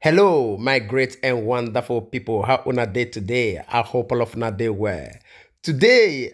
Hello, my great and wonderful people. How una day today? I hope all of una day well. Today,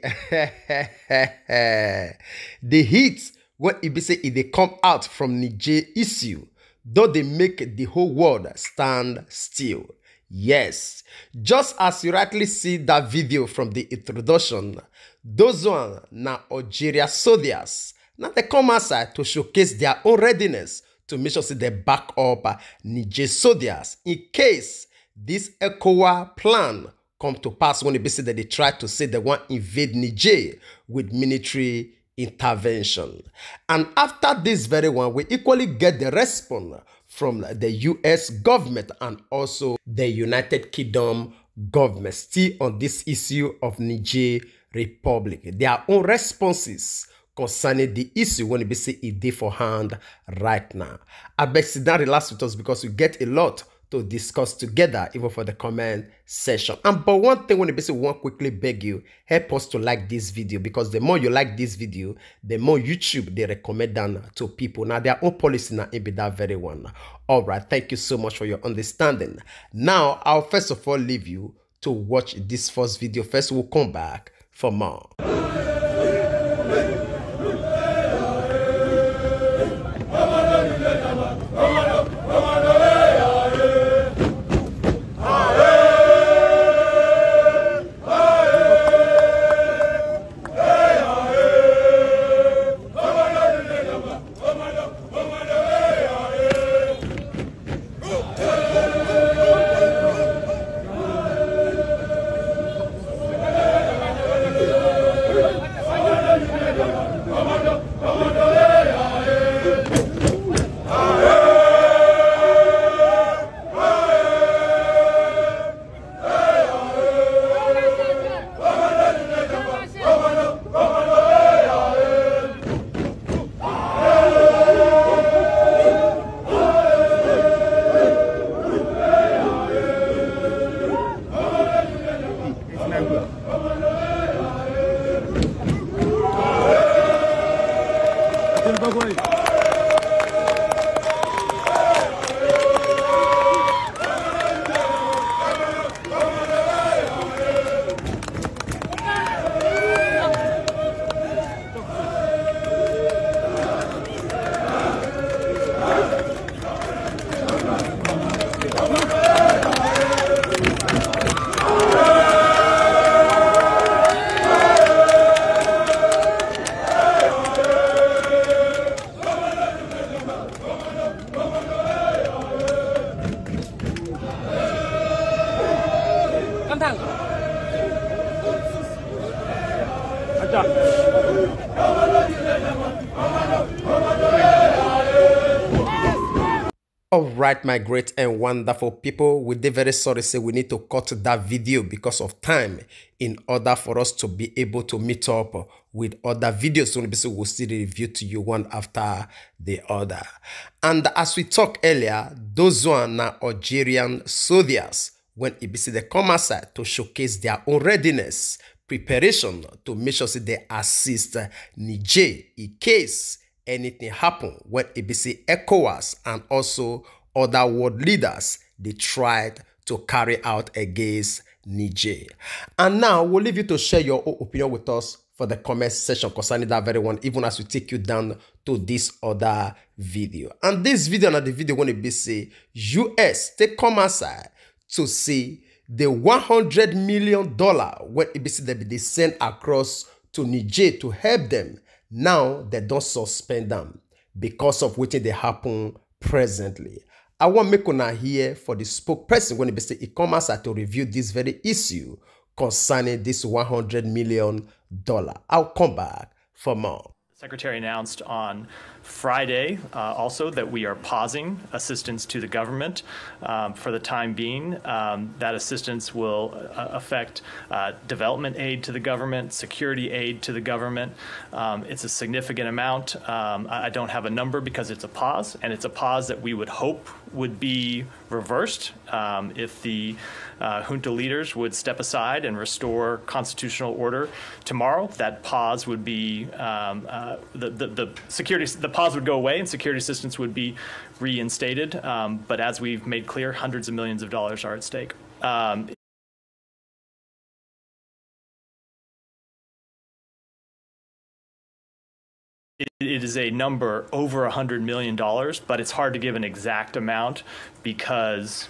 the heat when it be say if they come out from Niger issue, though they make the whole world stand still. Yes, just as you rightly see that video from the introduction, those one na Algeria soldiers. Now they come outside to showcase their own readiness to make sure they back up Niger soldiers in case this ECOWAS plan come to pass when they try to say they want to invade Niger with military intervention. And after this very one, we equally get the response from the US government and also the United Kingdom government still on this issue of Niger Republic. Their own responses concerning the issue when it say it dey for hand right now. I beg sit down, relax with us because we get a lot to discuss together, even for the comment section. And but one thing when it say we want quickly beg you, help us to like this video, because the more you like this video, the more YouTube they recommend them to people. Now their own policy now it be that very one. All right, thank you so much for your understanding. Now I'll first of all leave you to watch this first video. First we'll come back for more. All right, my great and wonderful people, we did very sorry say we need to cut that video because of time in order for us to be able to meet up with other videos. So we'll still review to you one after the other. And as we talked earlier, those one are Algerian soldiers when they come outside to showcase their own readiness, preparation to make sure that they assist Niger in case anything happen when ABC ECOWAS and also other world leaders they tried to carry out against Niger. And now we'll leave you to share your own opinion with us for the comment section concerning that very one, even as we take you down to this other video. And this video and the video when it be say US they come outside to see the $100 million when it be say they send across to Niger to help them. Now they don't suspend them because of what they happen presently. I want make una here for the spokesperson when they say it come outside to review this very issue concerning this $100 million. I'll come back for more. Secretary announced on Friday also that we are pausing assistance to the government for the time being. That assistance will affect development aid to the government, security aid to the government. It's a significant amount. I don't have a number because it's a pause, and it's a pause that we would hope would be reversed if the junta leaders would step aside and restore constitutional order tomorrow. That pause would be the pause would go away and security assistance would be reinstated. But as we've made clear, hundreds of millions of dollars are at stake. It is a number over $100 million, but it's hard to give an exact amount because,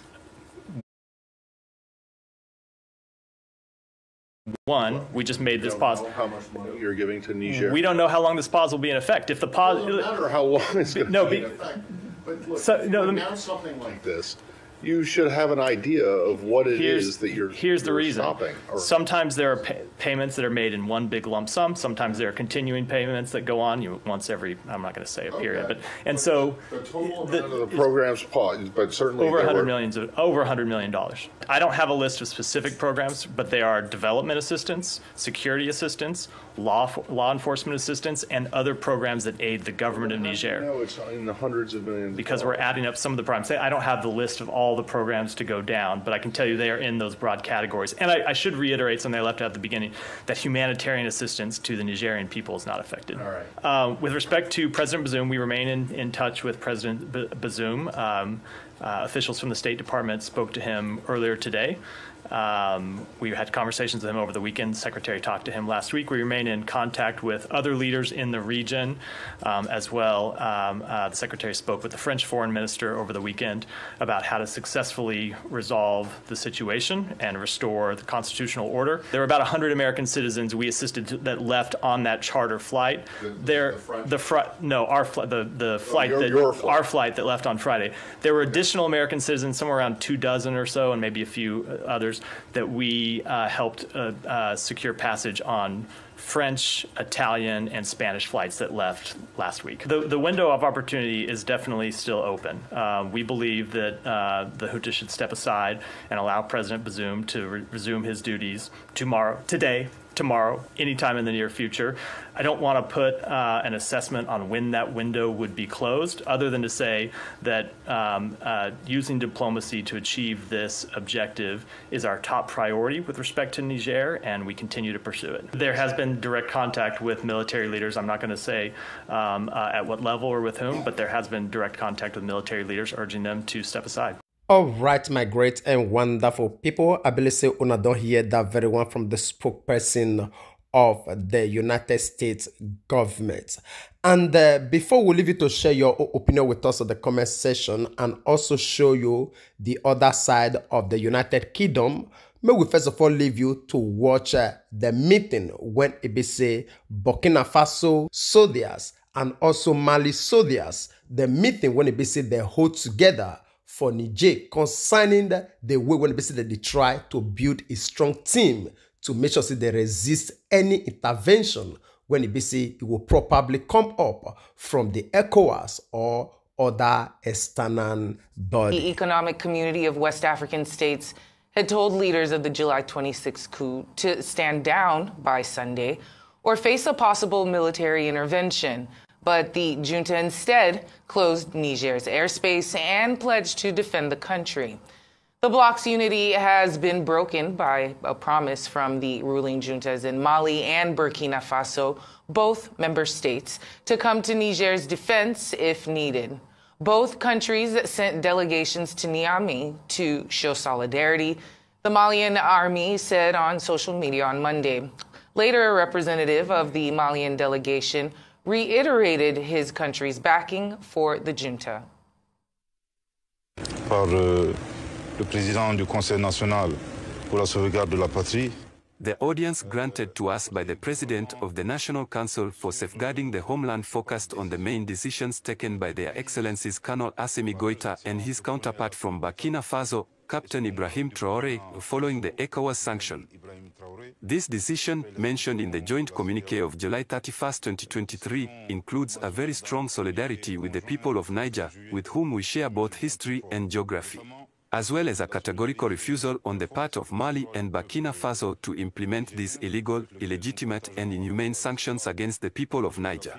one, we just made this pause. How much money you're giving to Niger? We don't know how long this pause will be in effect. If the pause, it doesn't matter how long it's going to be in effect. But look, so, no, announce something like this, you should have an idea of what it is that you're Here's the reason. stopping. Sometimes there are payments that are made in one big lump sum. Sometimes there are continuing payments that go on once every, I'm not going to say a period, but so the total amount of the program's paused, but certainly over $100 million. I don't have a list of specific programs, but they are development assistance, security assistance, law enforcement assistance, and other programs that aid the government of Niger. No, it's in the hundreds of millions. Because we're adding up some of the programs. I don't have the list of all the programs to go down, but I can tell you they are in those broad categories. And I should reiterate something I left out at the beginning, that humanitarian assistance to the Nigerian people is not affected. All right. With respect to President Bazoum, we remain in touch with President Bazoum. Officials from the State Department spoke to him earlier today. We had conversations with him over the weekend. The Secretary talked to him last week. We remain in contact with other leaders in the region as well. The Secretary spoke with the French Foreign Minister over the weekend about how to successfully resolve the situation and restore the constitutional order. There were about 100 American citizens we assisted that left on that charter flight. Our flight that left on Friday. There were additional American citizens, somewhere around 24 or so, and maybe a few others, that we helped secure passage on French, Italian, and Spanish flights that left last week. The window of opportunity is definitely still open. We believe that the junta should step aside and allow President Bazoum to resume his duties tomorrow, anytime in the near future. I don't want to put an assessment on when that window would be closed, other than to say that using diplomacy to achieve this objective is our top priority with respect to Niger, and we continue to pursue it. There has been direct contact with military leaders. I'm not going to say at what level or with whom, but there has been direct contact with military leaders urging them to step aside. All right, my great and wonderful people. I believe say una don't hear that very one from the spokesperson of the United States government. And before we leave you to share your opinion with us in the comment section and also show you the other side of the United Kingdom, may we first of all leave you to watch the meeting when it be say Burkina Faso soldiers and also Mali soldiers, the meeting when it be say they hold together for Niger concerning the way when they try to build a strong team to make sure they resist any intervention when it will probably come up from the ECOWAS or other external bodies. The Economic Community of West African States had told leaders of the July 26 coup to stand down by Sunday or face a possible military intervention. But the junta instead closed Niger's airspace and pledged to defend the country. The bloc's unity has been broken by a promise from the ruling juntas in Mali and Burkina Faso, both member states, to come to Niger's defense if needed. Both countries sent delegations to Niamey to show solidarity, the Malian army said on social media on Monday. Later, a representative of the Malian delegation reiterated his country's backing for the junta. Par le président du Conseil national pour la sauvegarde de la patrie. The audience granted to us by the President of the National Council for Safeguarding the Homeland focused on the main decisions taken by Their Excellencies Colonel Assimi Goïta and his counterpart from Burkina Faso, Captain Ibrahim Traoré, following the ECOWAS sanction. This decision, mentioned in the joint communiqué of July 31, 2023, includes a very strong solidarity with the people of Niger, with whom we share both history and geography, as well as a categorical refusal on the part of Mali and Burkina Faso to implement these illegal, illegitimate, and inhumane sanctions against the people of Niger.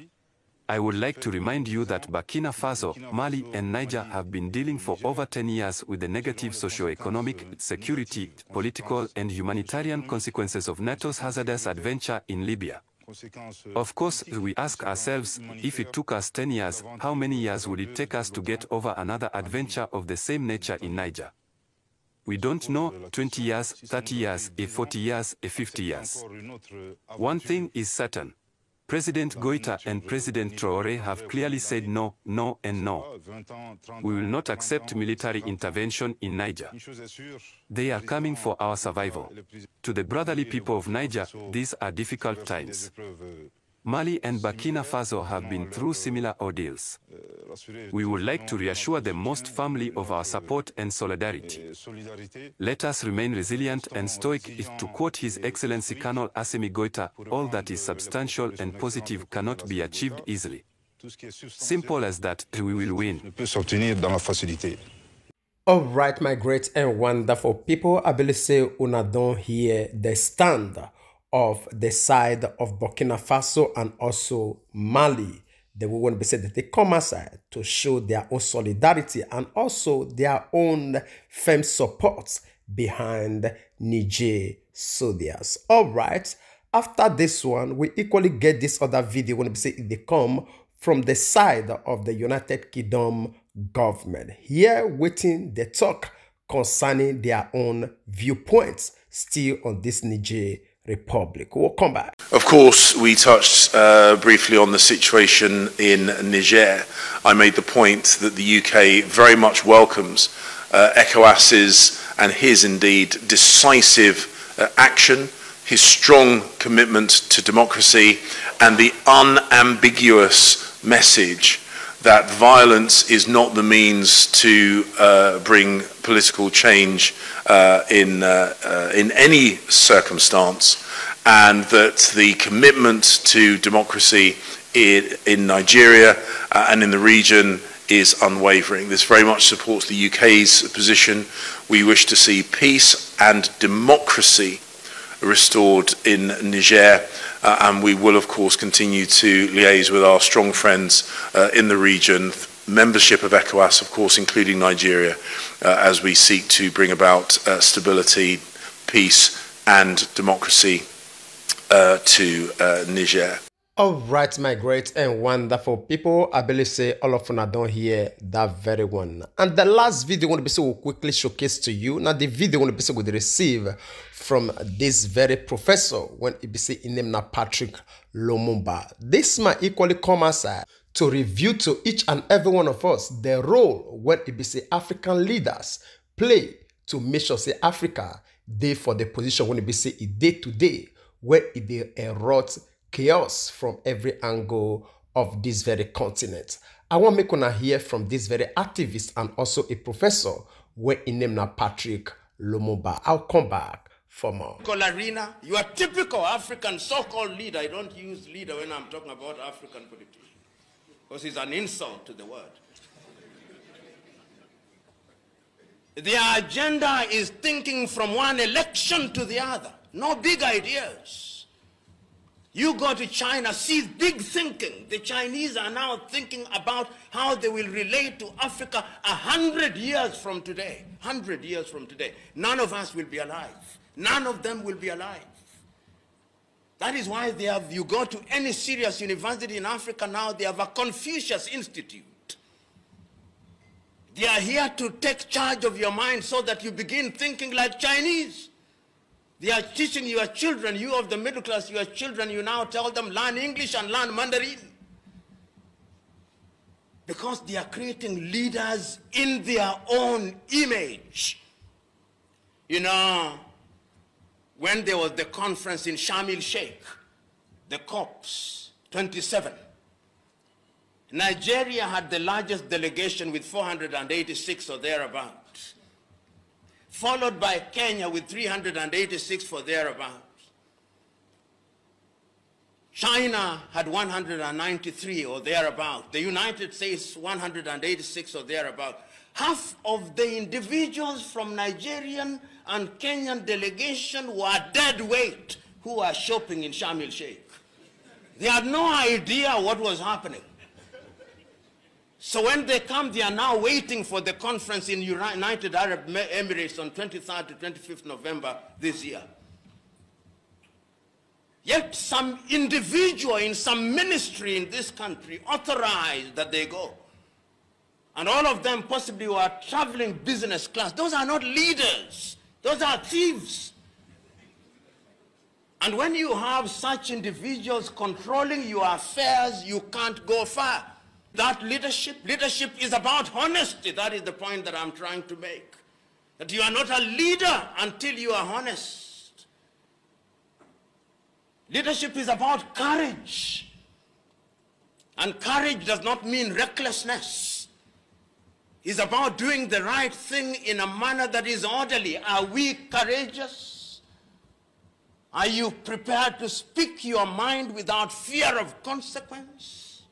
I would like to remind you that Burkina Faso, Mali, and Niger have been dealing for over 10 years with the negative socio-economic, security, political, and humanitarian consequences of NATO's hazardous adventure in Libya. Of course, we ask ourselves, if it took us 10 years, how many years would it take us to get over another adventure of the same nature in Niger? We don't know, 20 years, 30 years, 40 years, 50 years. One thing is certain. President Goita and President Traoré have clearly said no, no, and no. We will not accept military intervention in Niger. They are coming for our survival. To the brotherly people of Niger, these are difficult times. Mali and Burkina Faso have been through similar ordeals. We would like to reassure them most firmly of our support and solidarity. Let us remain resilient and stoic. If, to quote His Excellency Colonel Assimi Goita, all that is substantial and positive cannot be achieved easily. Simple as that, we will win. All right, my great and wonderful people, I believe say una don't hear the stand of the side of Burkina Faso and also Mali. They will want to be said that they come aside to show their own solidarity and also their own firm support behind Niger soldiers. All right, after this one, we equally get this other video when we say they come from the side of the United Kingdom government. Here, waiting the talk concerning their own viewpoints still on this Niger Republic. We'll come back. Of course, we touched briefly on the situation in Niger. I made the point that the UK very much welcomes ECOWAS's and his indeed decisive action, his strong commitment to democracy, and the unambiguous message that violence is not the means to bring political change in any circumstance, and that the commitment to democracy in Nigeria and in the region is unwavering. This very much supports the UK's position. We wish to see peace and democracy restored in Niger, and we will of course continue to liaise with our strong friends in the region, membership of ECOWAS of course including Nigeria, as we seek to bring about stability, peace and democracy to Niger. All right, my great and wonderful people, I believe say all of you don't hear that very one. And the last video I want to be so will quickly showcase to you. Now the video I want to be so will receive from this very professor when it be say in name na Patrick Lumumba. This might equally come aside to review to each and every one of us the role when it be say African leaders play to make sure say Africa day for the position when it be say it day to day where it they erode chaos from every angle of this very continent. I want to make una hear from this very activist and also a professor where in name na Patrick Lumumba. I'll come back for more. Arena, you are typical African so-called leader. I don't use leader when I'm talking about African politicians, because it's an insult to the word. Their agenda is thinking from one election to the other. No big ideas. You go to China, see big thinking. The Chinese are now thinking about how they will relate to Africa 100 years from today. 100 years from today. None of us will be alive. None of them will be alive. That is why they have, you go to any serious university in Africa now, they have a Confucius Institute. They are here to take charge of your mind so that you begin thinking like Chinese. They are teaching your children, you of the middle class, your children, you now tell them learn English and learn Mandarin. Because they are creating leaders in their own image. You know, when there was the conference in Sharm el-Sheikh, the COPs 27, Nigeria had the largest delegation with 486 or thereabouts, followed by Kenya with 386 or thereabouts. China had 193 or thereabouts. The United States 186 or thereabouts. Half of the individuals from Nigerian and Kenyan delegation were dead weight who were shopping in Sharm el-Sheikh. They had no idea what was happening. So when they come, they are now waiting for the conference in United Arab Emirates on 23rd to 25th November this year. Yet some individual in some ministry in this country authorized that they go. And all of them possibly were traveling business class. Those are not leaders. Those are thieves. And when you have such individuals controlling your affairs, you can't go far. That leadership is about honesty. That is the point that I'm trying to make. That you are not a leader until you are honest. Leadership is about courage. And courage does not mean recklessness. It's about doing the right thing in a manner that is orderly. Are we courageous? Are you prepared to speak your mind without fear of consequence?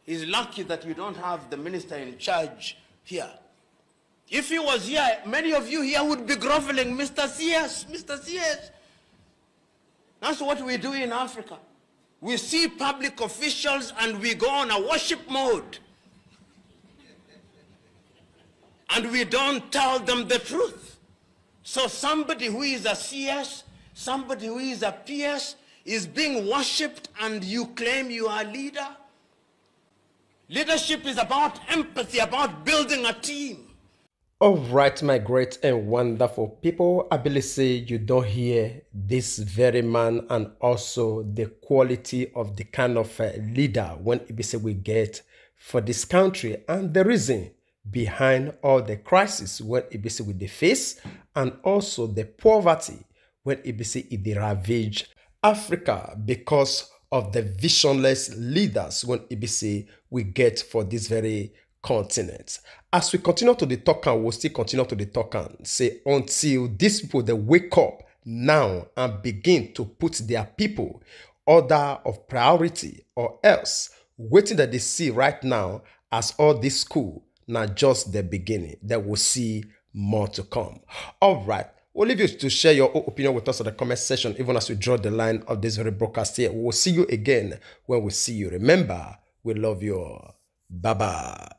It's lucky that you don't have the minister in charge here. If he was here, many of you here would be groveling, Mr. CS, Mr. CS. That's what we do in Africa. We see public officials and we go on a worship mode. And we don't tell them the truth. So somebody who is a CS, somebody who is a PS is being worshipped and you claim you are a leader. Leadership is about empathy, about building a team. All right, my great and wonderful people, I believe say you don't hear this very man and also the quality of the kind of leader when it be say we get for this country and the reason behind all the crisis when it be say with the face and also the poverty when it be say it ravage Africa because of the visionless leaders when it be say we get for this very continent. As we continue to the talk and we'll still continue to the talk and say until these people they wake up now and begin to put their people order of priority or else waiting that they see right now as all this school now just the beginning. They will see more to come. All right. We'll leave you to share your opinion with us in the comment section, even as we draw the line of this very broadcast here. We will see you again when we see you. Remember, we love you all. Bye-bye.